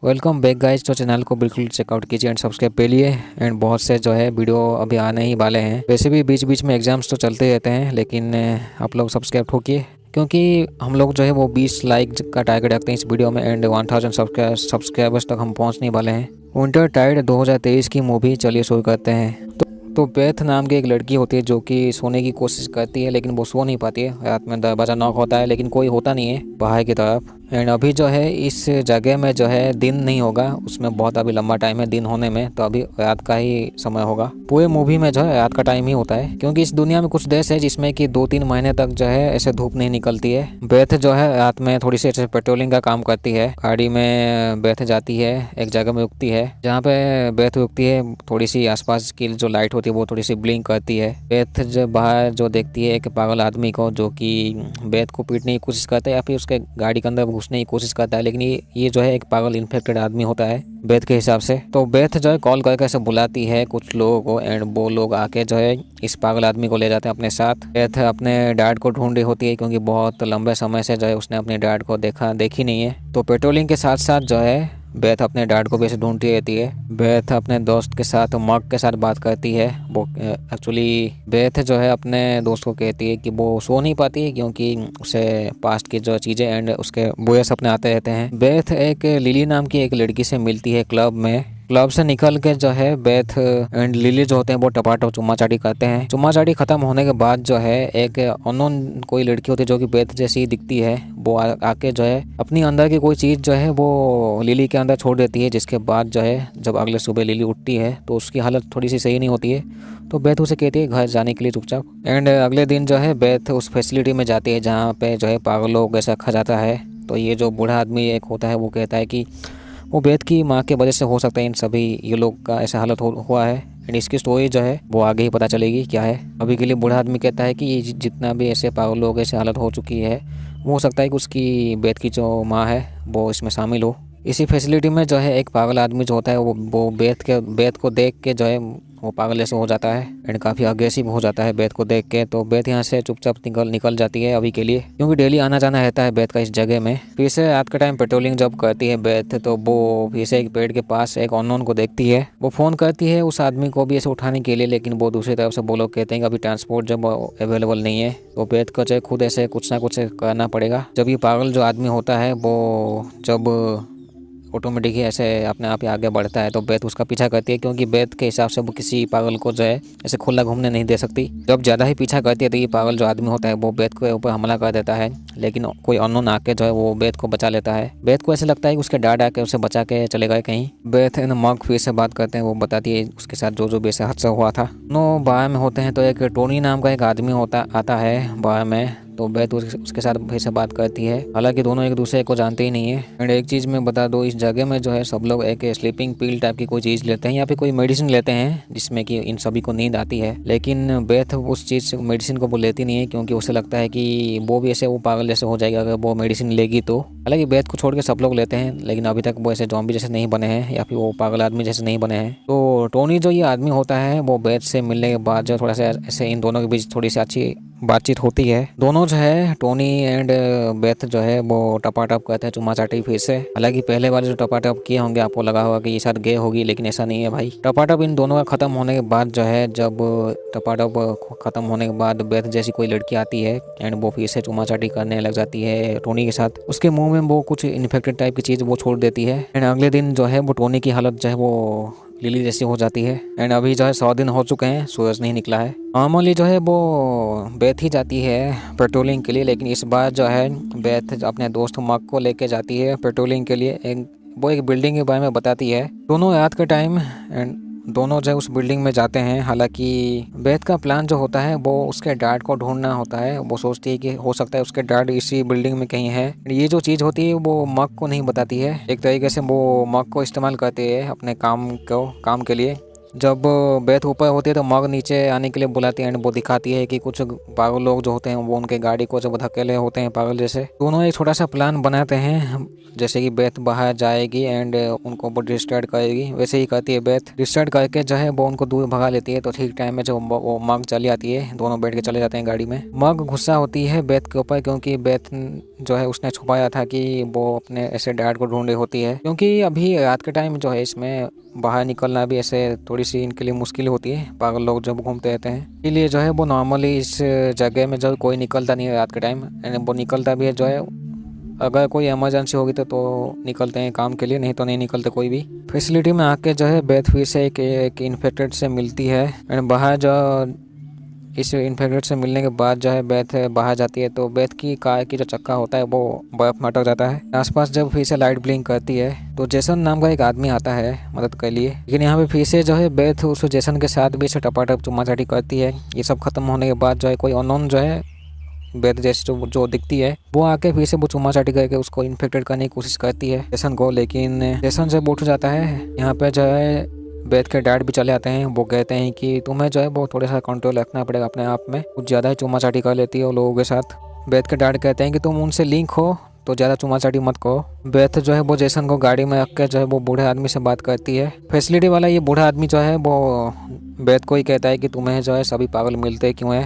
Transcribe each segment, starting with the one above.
Welcome back guys. तो channel को बिल्कुल चेकआउट कीजिए एंड सब्सक्राइब पे लिए। एंड बहुत से जो है वीडियो अभी आने ही वाले हैं। वैसे भी बीच बीच में एग्जाम्स तो चलते रहते हैं, लेकिन आप लोग सब्सक्राइब ठोकिए, क्योंकि हम लोग जो है वो 20 लाइक का टारगेट रखते हैं इस वीडियो में। एंड 1000 सब्सक्राइबर्स तक हम पहुंचने वाले हैं। विंटर टाइड 2023 की मूवी चलिए शुरू करते हैं। तो बेथ नाम की एक लड़की होती है जो कि सोने की कोशिश करती है, लेकिन वो सो नहीं पाती है। रात में दरवाज़ा नॉक होता है, लेकिन कोई होता नहीं है बाहर की तरफ। एंड अभी जो है इस जगह में जो है दिन नहीं होगा, उसमें बहुत अभी लंबा टाइम है दिन होने में, तो अभी रात का ही समय होगा। पूरे मूवी में जो है रात का टाइम ही होता है, क्योंकि इस दुनिया में कुछ देश है जिसमें कि 2-3 महीने तक जो है ऐसे धूप नहीं निकलती है। बेथ जो है रात में थोड़ी सी ऐसे पेट्रोलिंग का काम करती है। गाड़ी में बेथ जाती है, एक जगह में रुकती है। जहाँ पे बेथ रुकती है थोड़ी सी आसपास की जो लाइट होती है वो थोड़ी सी ब्लिंक करती है। बेथ जो बाहर जो देखती है एक पागल आदमी को, जो कि बेथ को पीटने की कोशिश करता है या फिर उसके गाड़ी के अंदर घुसने की कोशिश करता है, लेकिन ये जो है एक पागल इन्फेक्टेड आदमी होता है बेथ के हिसाब से। तो बेथ जो है कॉल करके ऐसे बुलाती है कुछ लोगों को, एंड वो लोग आके जो है इस पागल आदमी को ले जाते हैं अपने साथ। बेथ अपने डैड को ढूंढ रही होती है, क्योंकि बहुत लंबे समय से जो है उसने अपने डैड को देखी नहीं है। तो पेट्रोलिंग के साथ साथ जो है बेथ अपने डैड को भी ऐसे ढूंढती रहती है। बेथ अपने दोस्त के साथ मग के साथ बात करती है। वो एक्चुअली बेथ जो है अपने दोस्त को कहती है कि वो सो नहीं पाती है, क्योंकि उसे पास्ट की जो चीज़ें एंड उसके बुरे सपने आते रहते हैं। बेथ एक लिली नाम की एक लड़की से मिलती है क्लब में। क्लब से निकल के जो है बेथ एंड लिली जो होते हैं वो टपाटप चुम्मा चाटी करते हैं। चुम्मा चाटी खत्म होने के बाद जो है एक अननोन कोई लड़की होती है जो कि बेथ जैसी ही दिखती है। वो आके जो है अपनी अंदर की कोई चीज़ जो है वो लिली के अंदर छोड़ देती है, जिसके बाद जो है जब अगले सुबह लिली उठती है तो उसकी हालत थोड़ी सी सही नहीं होती है। तो बेथ उसे कहती है घर जाने के लिए चुपचाप। एंड अगले दिन जो है बेथ उस फैसिलिटी में जाती है जहाँ पे जो है पागलों को ऐसा रखा जाता है। तो ये जो बूढ़ा आदमी एक होता है वो कहता है कि वो बेथ की माँ के वजह से हो सकता है इन सभी ये लोग का ऐसा हालत हुआ है। एंड इसकी स्टोरी जो है वो आगे ही पता चलेगी क्या है। अभी के लिए बूढ़ा आदमी कहता है कि ये जितना भी ऐसे पागल लोग ऐसे हालत हो चुकी है, वो हो सकता है कि उसकी बेथ की जो माँ है वो इसमें शामिल हो। इसी फैसिलिटी में जो है एक पागल आदमी जो होता है वो बेथ को देख के जो है वो पागल जैसे हो जाता है एंड काफ़ी अग्रेसिव हो जाता है बेथ को देख के। तो बेथ यहाँ से चुपचाप निकल जाती है अभी के लिए, क्योंकि डेली आना जाना रहता है बेथ का इस जगह में। फिर से रात के टाइम पेट्रोलिंग जब करती है बेथ, तो वो फिर से एक पेड़ के पास एक अननोन को देखती है। वो फ़ोन करती है उस आदमी को भी ऐसे उठाने के लिए, लेकिन वो दूसरी तरफ से वो लोग कहते हैं कि अभी ट्रांसपोर्ट जब अवेलेबल नहीं है। तो बेथ को जो खुद ऐसे कुछ ना कुछ करना पड़ेगा। जब ये पागल जो आदमी होता है वो जब ऑटोमेटिक ही ऐसे अपने आप ही आगे बढ़ता है, तो बेथ उसका पीछा करती है, क्योंकि बेथ के हिसाब से वो किसी पागल को जो है ऐसे खुला घूमने नहीं दे सकती। जब ज़्यादा ही पीछा करती है तो ये पागल जो आदमी होता है वो बेथ के ऊपर हमला कर देता है, लेकिन कोई अननोन आके जो है वो बेथ को बचा लेता है। बेथ को ऐसे लगता है कि उसके डैड आके उसे बचा के चले गए कहीं। बेथ एंड मग फिर से बात करते हैं, वो बताती है उसके साथ जो जो वैसे हादसा हुआ था। दोनों बार में होते हैं तो एक टोनी नाम का एक आदमी आता है बार में। तो बेथ उसके साथ फिर से बात करती है, हालांकि दोनों एक दूसरे को जानते ही नहीं है। एंड एक चीज़ मैं बता दूँ, इस जगह में जो है सब लोग एक स्लीपिंग पिल टाइप की कोई चीज़ लेते हैं या फिर कोई मेडिसिन लेते हैं जिसमें कि इन सभी को नींद आती है। लेकिन बेथ उस चीज़ मेडिसिन को वो लेती नहीं है, क्योंकि उसे लगता है कि वो भी ऐसे वो पागल जैसे हो जाएगा अगर वो मेडिसिन लेगी तो। हालांकि बेथ को छोड़ के सब लोग लेते हैं, लेकिन अभी तक वो ऐसे जॉम्बी जैसे नहीं बने हैं या फिर वो पागल आदमी जैसे नहीं बने हैं। तो टोनी जो ये आदमी होता है वो बेथ से मिलने के बाद जो थोड़ा सा ऐसे इन दोनों के बीच थोड़ी सी अच्छी बातचीत होती है। दोनों जो है टोनी एंड बेथ जो है वो टपाटप करते हैं चुम्मा चाटी फिर से। हालांकि पहले वाले जो टपाटप किए होंगे आपको लगा होगा कि ये शायद गे होगी, लेकिन ऐसा नहीं है भाई। टपाटप इन दोनों का खत्म होने के बाद जो है, जब टपाटप खत्म होने के बाद बेथ जैसी कोई लड़की आती है एंड वो फिर से चुम्मा चाटी करने लग जाती है टोनी के साथ। उसके मुंह में वो कुछ इन्फेक्टेड टाइप की चीज़ वो छोड़ देती है। एंड अगले दिन जो है वो टोनी की हालत जो है वो लिली जैसी हो जाती है। एंड अभी जो है 100 दिन हो चुके हैं, सूरज नहीं निकला है। नॉर्मली जो है वो बेथ ही जाती है पेट्रोलिंग के लिए, लेकिन इस बार जो है बेथ अपने दोस्त मग को लेके जाती है पेट्रोलिंग के लिए। वो एक बिल्डिंग के बारे में बताती है। दोनों रात के टाइम एंड दोनों जो है उस बिल्डिंग में जाते हैं। हालांकि बेथ का प्लान जो होता है वो उसके डैड को ढूंढना होता है। वो सोचती है कि हो सकता है उसके डैड इसी बिल्डिंग में कहीं है। ये जो चीज़ होती है वो मग को नहीं बताती है। एक तरीके से वो मग को इस्तेमाल करती है अपने काम के लिए, जब बेथ ऊपर होती है तो मग नीचे आने के लिए बुलाती है एंड वो दिखाती है कि कुछ पागल लोग जो होते हैं वो उनके गाड़ी को जब धकेले होते हैं पागल जैसे। दोनों एक छोटा सा प्लान बनाते हैं, जैसे कि बेथ बाहर जाएगी एंड उनको वो डिस्ट्रैक्ट करेगी। वैसे ही करती है बेथ, डिस्ट्रैक्ट करके जो है वो उनको दूर भगा लेती है। तो ठीक टाइम में जो वो मग चली आती है, दोनों बैठ के चले जाते हैं गाड़ी में। मग गुस्सा होती है बेथ के ऊपर, क्योंकि बेथ जो है उसने छुपाया था कि वो अपने ऐसे डैड को ढूंढ रही होती है। क्योंकि अभी रात के टाइम जो है इसमें बाहर निकलना भी ऐसे थोड़ी सी इनके लिए मुश्किल होती है, पागल लोग जब घूमते रहते हैं। इसलिए जो है वो नॉर्मली इस जगह में जो कोई निकलता नहीं है रात के टाइम, एंड वो निकलता भी है जो है अगर कोई इमरजेंसी होगी तो निकलते हैं काम के लिए, नहीं तो नहीं निकलते कोई भी। फैसिलिटी में आके जो है बेथ फिर से एक इन्फेक्टेड से मिलती है एंड बाहर जो इस इन्फेक्टेड से मिलने के बाद जो है बेथ बाहर जाती है तो बेथ की कार की जो चक्का होता है वो बर्फ में अटक जाता है। आसपास जब फिर से लाइट ब्लिंक करती है तो जेसन नाम का एक आदमी आता है मदद के लिए, लेकिन यहाँ पे फिर से जो है बेथ उस जेसन के साथ भी इसे टपाटप चुम्मा-चाटी करती है। ये सब खत्म होने के बाद जो है कोई अननोन जो है बेथ जैसी जो दिखती है वो आके फिर से वो चुम्मा-चाटी करके उसको इन्फेक्टेड करने की कोशिश करती है जेसन को, लेकिन जेसन से उठ जाता है। यहाँ पे जो है बेथ के डैड भी चले आते हैं। वो कहते हैं कि तुम्हें जो है वो थोड़ा सा कंट्रोल रखना पड़ेगा अपने आप में, कुछ ज़्यादा ही चुम्मा-चाटी कर लेती है वो लोगों के साथ। बेथ के डैड कहते हैं कि तुम उनसे लिंक हो तो ज़्यादा चुम्मा-चाटी मत करो। बेथ जो है वो जेसन को गाड़ी में रख के जो है वो बूढ़े आदमी से बात करती है। फैसिलिटी वाला ये बूढ़ा आदमी जो है वो बेथ को ही कहता है कि तुम्हें जो है सभी पागल मिलते क्यों हैं।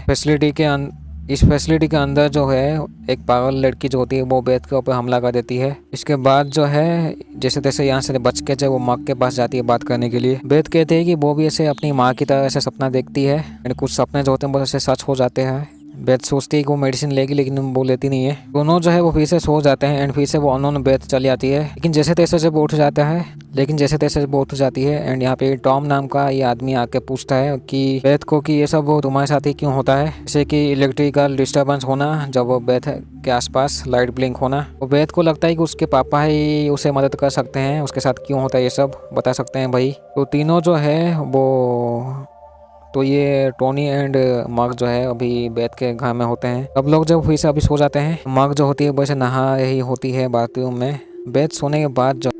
इस फैसिलिटी के अंदर जो है एक पागल लड़की जो होती है वो बेथ के ऊपर हमला कर देती है। इसके बाद जो है जैसे तैसे यहाँ से बच के जो वो माँ के पास जाती है बात करने के लिए। बेथ कहते हैं कि वो भी ऐसे अपनी माँ की तरह ऐसे सपना देखती है एंड कुछ सपने जो होते हैं वो ऐसे सच हो जाते हैं। बेथ सोचती है कि वो मेडिसिन लेगी लेकिन वो लेती नहीं है। दोनों जो है वो फिर से सो जाते हैं एंड फिर से वो अननोन बेथ चली आती है, लेकिन जैसे तैसे जब वो उठ जाती है एंड यहाँ पे टॉम नाम का ये आदमी आके पूछता है कि बेथ को कि ये सब वो तुम्हारे साथ ही क्यों होता है, जैसे कि इलेक्ट्रिकल डिस्टर्बेंस होना जब वो बेथ के आसपास लाइट ब्लिंक होना। वो बेथ को लगता है कि उसके पापा ही उसे मदद कर सकते हैं, उसके साथ क्यों होता है ये सब बता सकते हैं भाई। तो तीनों जो है वो तो ये टोनी एंड मग जो है अभी बेथ के घर में होते हैं। सब लोग जब फिर से अभी सो जाते हैं, मग जो होती है वैसे नहा रही होती है बाथरूम में। बेथ सोने के बाद जो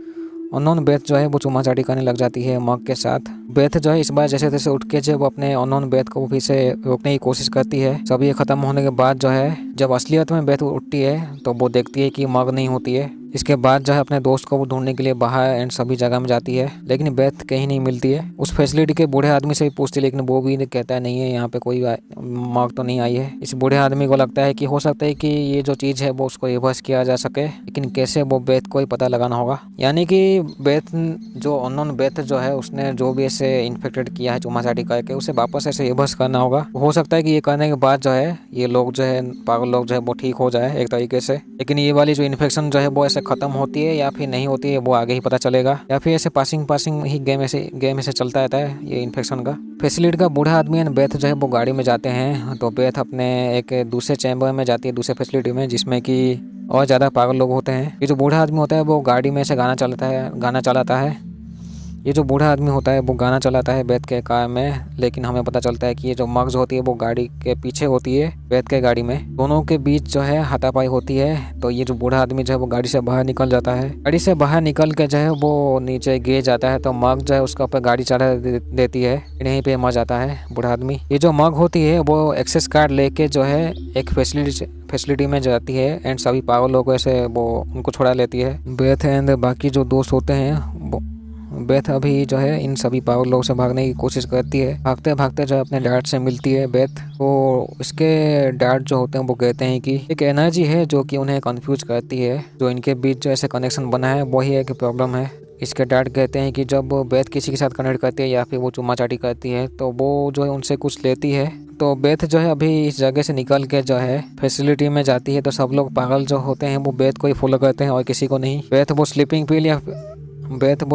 अननोन बेथ जो है वो चुम्मा-चाटी करने लग जाती है मग के साथ। बेथ जो है इस बार जैसे तैसे उठ के जब अपने अननोन बेथ को फिर से रोकने की कोशिश करती है। सब ये खत्म होने के बाद जो है जब असलियत में बेथ उठती है तो वो देखती है कि मग नहीं होती है। इसके बाद जो है अपने दोस्त को वो ढूंढने के लिए बाहर एंड सभी जगह में जाती है, लेकिन बेथ कहीं नहीं मिलती है। उस फैसिलिटी के बूढ़े आदमी से भी पूछती है, लेकिन वो भी कहता है नहीं है, यहाँ पे कोई मग तो नहीं आई है। इस बूढ़े आदमी को लगता है कि हो सकता है कि ये जो चीज़ है वो उसको रिवर्स किया जा सके, लेकिन कैसे वो बेथ को ही पता लगाना होगा। यानी कि बेथ जो अननोन बेथ जो है उसने जो भी ऐसे इन्फेक्टेड किया है चुम्मा-चाटी करके उसे वापस ऐसे रिवर्स करना होगा। हो सकता है कि ये करने के बाद जो है ये लोग जो है पागल लोग जो है वो ठीक हो जाए एक तरीके से, लेकिन ये वाली जो इन्फेक्शन जो है वो ऐसे खत्म होती है या फिर नहीं होती है वो आगे ही पता चलेगा, या फिर ऐसे पासिंग ही गेम ऐसे चलता रहता है ये इन्फेक्शन का। फैसिलिटी का बूढ़ा आदमी एंड बेथ जो है वो गाड़ी में जाते हैं, तो बेथ अपने एक दूसरे चैम्बर में जाती है, दूसरे फैसिलिटी में, जिसमें कि और ज़्यादा पागल लोग होते हैं। ये जो बूढ़ा आदमी होता है वो गाड़ी में से गाना चलाता है। ये जो बूढ़ा आदमी होता है वो गाना चलाता है बेथ के कार में, लेकिन हमें पता चलता है कि ये जो मग्स होती है वो गाड़ी के पीछे होती है बेथ के गाड़ी में। दोनों के बीच जो है हाथापाई होती है, तो ये जो बूढ़ा आदमी जो है वो गाड़ी से बाहर निकल जाता है। गाड़ी से बाहर निकल के जो है वो नीचे गिर जाता है, तो मग जो है उसका ऊपर गाड़ी चढ़ा देती है, यहीं पे मर जाता है बूढ़ा आदमी। ये जो मग होती है वो एक्सेस कार्ड लेके जो है एक फैसिलिटी में जाती है एंड सभी पागल लोगों से वो उनको छुड़ा लेती है। बेथ एंड बाकी जो दोस्त होते हैं बेथ अभी जो है इन सभी पागल लोगों से भागने की कोशिश करती है। भागते भागते जो अपने डैड से मिलती है बेथ, तो इसके डैड जो होते हैं वो कहते हैं कि एक एनर्जी है जो कि उन्हें कंफ्यूज करती है, जो इनके बीच जो ऐसे कनेक्शन बना है वही एक प्रॉब्लम है। इसके डैड कहते हैं कि जब बेथ किसी के साथ कनेक्ट करती है या फिर वो चुम्मा-चाटी करती है तो वो जो है उनसे कुछ लेती है। तो बेथ जो है अभी इस जगह से निकल के जो है फैसिलिटी में जाती है, तो सब लोग पागल जो होते हैं वो बेथ को ही फॉलो करते हैं और किसी को नहीं। बेथ वो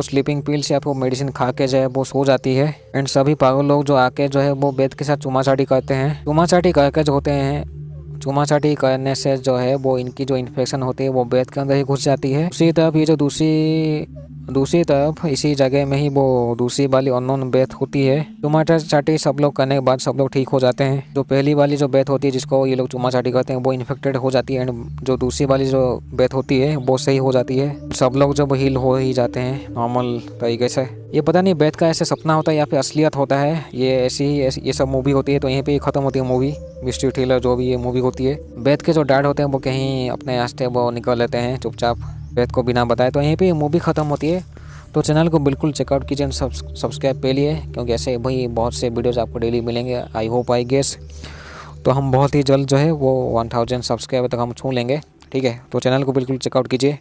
स्लीपिंग पिल्स या फिर मेडिसिन खा के जो है वो सो जाती है एंड सभी पागल लोग जो आके जो है वो बेथ के साथ चुम्मा-चाटी करते हैं। चुम्मा-चाटी करके जो होते हैं, चुम्मा-चाटी करने से जो है वो इनकी जो इन्फेक्शन होती है वो बेथ के अंदर ही घुस जाती है। उसी तरफ ये जो दूसरी दूसरी तरफ इसी जगह में ही वो दूसरी वाली अननोन डेथ होती है। चुमा चाटी सब लोग करने के बाद सब लोग ठीक हो जाते हैं। जो पहली वाली जो डेथ होती है जिसको ये लोग चुमा चाटी करते हैं वो इन्फेक्टेड हो जाती है, एंड जो दूसरी वाली जो डेथ होती है वो सही हो जाती है। सब लोग जब हील हो ही जाते हैं नॉर्मल तरीके से। ये पता नहीं डेथ का ऐसे सपना होता है या फिर असलियत होता है, ये ये सब मूवी होती है तो यहीं पे ही खत्म होती है मूवी। मिस्ट्री थ्रिलर जो भी ये मूवी होती है, डेथ के जो डैड होते हैं वो कहीं अपने रास्ते वो निकल लेते हैं चुपचाप डेथ को बिना बताए, तो यहीं पे मूवी ख़त्म होती है। तो चैनल को बिल्कुल चेकआउट कीजिए, सब्सक्राइब पे लिए, क्योंकि ऐसे भाई बहुत से वीडियोज़ आपको डेली मिलेंगे। आई होप आई गेस तो हम बहुत ही जल्द जो है वो 1000 सब्सक्राइबर तक हम छू लेंगे। ठीक है, तो चैनल को बिल्कुल चेकआउट कीजिए।